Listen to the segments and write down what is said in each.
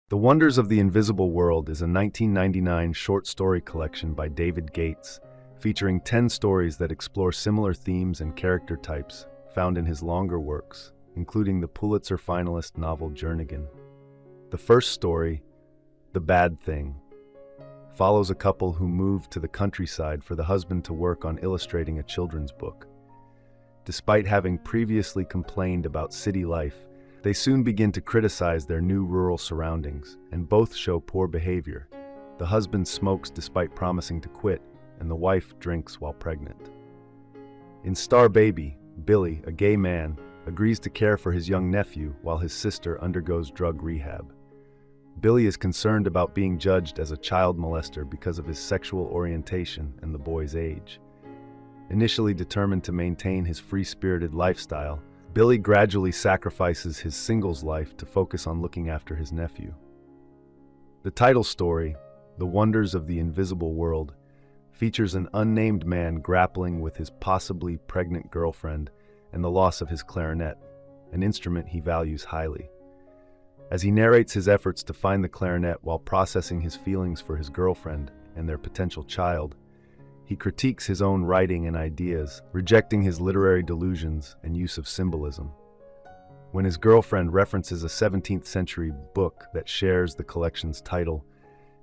The Wonders of the Invisible World is a 1999 short story collection by David Gates, featuring 10 stories that explore similar themes and character types found in his longer works, including the Pulitzer finalist novel Jernigan. The first story, The Bad Thing, follows a couple who move to the countryside for the husband to work on illustrating a children's book. Despite having previously complained about city life, they soon begin to criticize their new rural surroundings, and both show poor behavior. The husband smokes despite promising to quit, and the wife drinks while pregnant. In Star Baby, Billy, a gay man, agrees to care for his young nephew while his sister undergoes drug rehab. Billy is concerned about being judged as a child molester because of his sexual orientation and the boy's age. Initially determined to maintain his free-spirited lifestyle, Billy gradually sacrifices his singles life to focus on looking after his nephew. The title story, The Wonders of the Invisible World, features an unnamed man grappling with his possibly pregnant girlfriend and the loss of his clarinet, an instrument he values highly. As he narrates his efforts to find the clarinet while processing his feelings for his girlfriend and their potential child, he critiques his own writing and ideas, rejecting his literary delusions and use of symbolism. When his girlfriend references a 17th century book that shares the collection's title,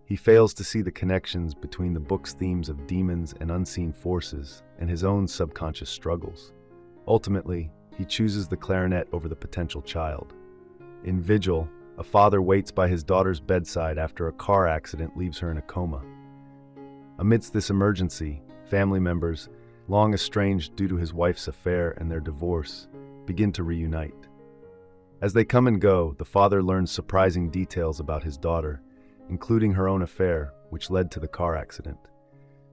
he fails to see the connections between the book's themes of demons and unseen forces and his own subconscious struggles. Ultimately, he chooses the clarinet over the potential child. In Vigil, a father waits by his daughter's bedside after a car accident leaves her in a coma. Amidst this emergency, family members, long estranged due to his wife's affair and their divorce, begin to reunite. As they come and go, the father learns surprising details about his daughter, including her own affair, which led to the car accident.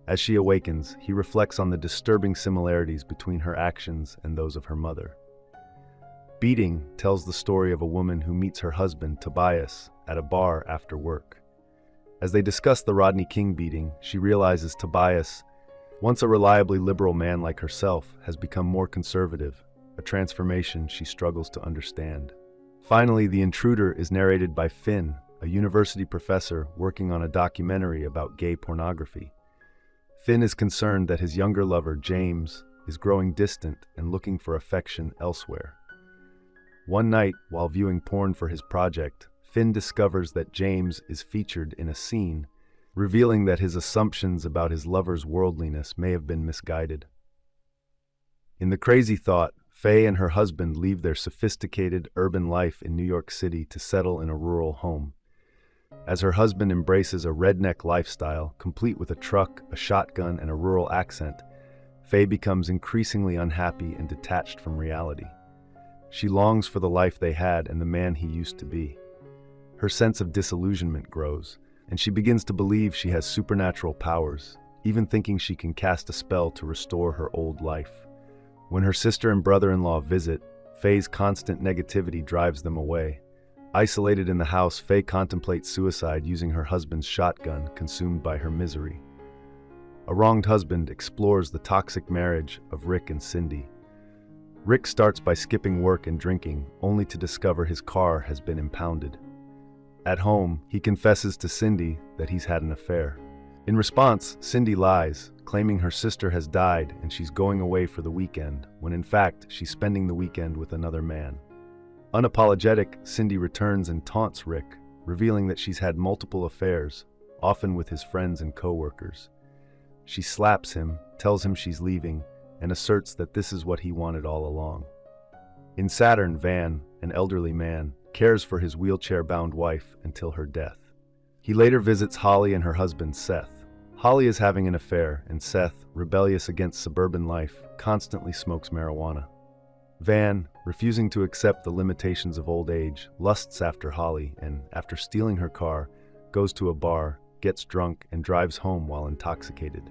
As she awakens, he reflects on the disturbing similarities between her actions and those of her mother. Beating tells the story of a woman who meets her husband, Tobias, at a bar after work. As they discuss the Rodney King beating, she realizes Tobias, once a reliably liberal man like herself, has become more conservative, a transformation she struggles to understand. Finally, The Intruder is narrated by Finn, a university professor working on a documentary about gay pornography. Finn is concerned that his younger lover, James, is growing distant and looking for affection elsewhere. One night, while viewing porn for his project, Finn discovers that James is featured in a scene, revealing that his assumptions about his lover's worldliness may have been misguided. In The Crazy Thought, Faye and her husband leave their sophisticated urban life in New York City to settle in a rural home. As her husband embraces a redneck lifestyle, complete with a truck, a shotgun, and a rural accent, Faye becomes increasingly unhappy and detached from reality. She longs for the life they had and the man he used to be. Her sense of disillusionment grows, and she begins to believe she has supernatural powers, even thinking she can cast a spell to restore her old life. When her sister and brother-in-law visit, Faye's constant negativity drives them away. Isolated in the house, Faye contemplates suicide using her husband's shotgun, consumed by her misery. A wronged husband explores the toxic marriage of Rick and Cindy. Rick starts by skipping work and drinking, only to discover his car has been impounded. At home, he confesses to Cindy that he's had an affair. In response, Cindy lies, claiming her sister has died and she's going away for the weekend, when in fact she's spending the weekend with another man. Unapologetic, Cindy returns and taunts Rick, revealing that she's had multiple affairs, often with his friends and co-workers. She slaps him, tells him she's leaving, and asserts that this is what he wanted all along. In Saturn, Van, an elderly man, cares for his wheelchair-bound wife until her death. He later visits Holly and her husband, Seth. Holly is having an affair, and Seth, rebellious against suburban life, constantly smokes marijuana. Van, refusing to accept the limitations of old age, lusts after Holly and, after stealing her car, goes to a bar, gets drunk, and drives home while intoxicated.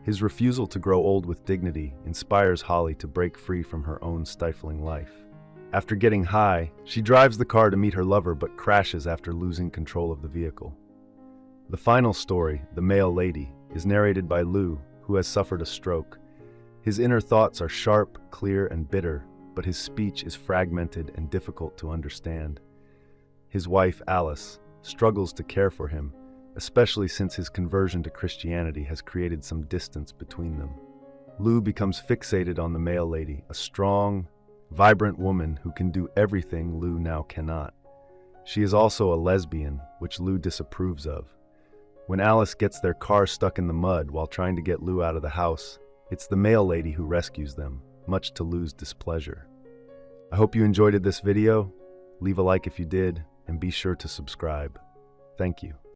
His refusal to grow old with dignity inspires Holly to break free from her own stifling life. After getting high, she drives the car to meet her lover but crashes after losing control of the vehicle. The final story, The Male Lady, is narrated by Lou, who has suffered a stroke. His inner thoughts are sharp, clear, and bitter, but his speech is fragmented and difficult to understand. His wife, Alice, struggles to care for him, especially since his conversion to Christianity has created some distance between them. Lou becomes fixated on the male lady, a strong, vibrant woman who can do everything Lou now cannot. She is also a lesbian, which Lou disapproves of. When Alice gets their car stuck in the mud while trying to get Lou out of the house, it's the male lady who rescues them, much to Lou's displeasure. I hope you enjoyed this video. Leave a like if you did, and be sure to subscribe. Thank you.